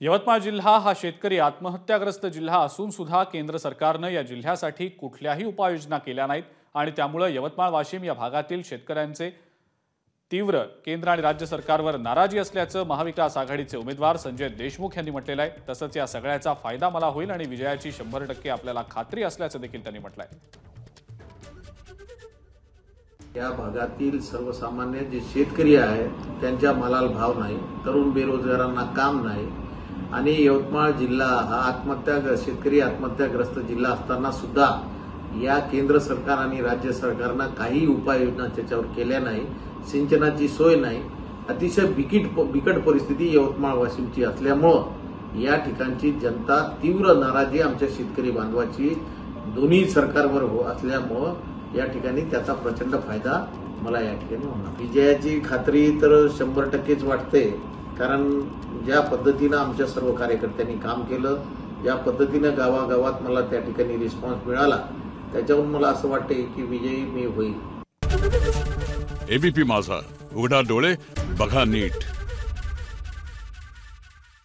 यवतमाळ जिल्हा हा शेतकरी आत्महत्याग्रस्त जिल्हा असून सुद्धा केंद्र सरकारने या जिल्ह्यासाठी कुठल्याही उपाययोजना केल्या नाहीत आणि त्यामुळे यवतमाळ वाशिम या भागातील शेतकऱ्यांचे तीव्र केंद्र आणि राज्य सरकारवर नाराजी असल्याचं महाविकास आघाडीचे उमेदवार संजय देशमुख यांनी म्हटलेलं आहे। तसंच या सगळ्याचा फायदा मला होईल आणि विजयाची 100% आपल्याला खात्री असल्याचं देखील त्यांनी म्हटलंय। या भागातील सर्वसामान्य जे शेतकरी आहेत त्यांच्या मालाला भाव नाही, तरुण बेरोजगारांना काम नाही आणि यवतमाळ जिल्हा हा शेतकरी आत्महत्याग्रस्त जिल्हा असताना सुद्धा या केंद्र सरकार आणि राज्य सरकारनं काही उपाययोजना त्याच्यावर केल्या नाही। सिंचनाची सोय नाही। अतिशय बिकट परिस्थिती यवतमाळ वाशिमची असल्यामुळे या ठिकाणची जनता तीव्र नाराजी आमच्या शेतकरी बांधवाची दोन्ही सरकारवर असल्यामुळे या ठिकाणी त्याचा प्रचंड फायदा मला या ठिकाणी होणार। विजयाची खात्री तर 100%च वाटते, कारण ज्या पद्धतीनं आमच्या सर्व कार्यकर्त्यांनी काम केलं, ज्या पद्धतीनं गावागावात मला त्या ठिकाणी रिस्पॉन्स मिळाला, त्याच्यावरून मला असं वाटते की विजयी मी होईल। एबीपी माझा, उघडा डोळे बघा नीट।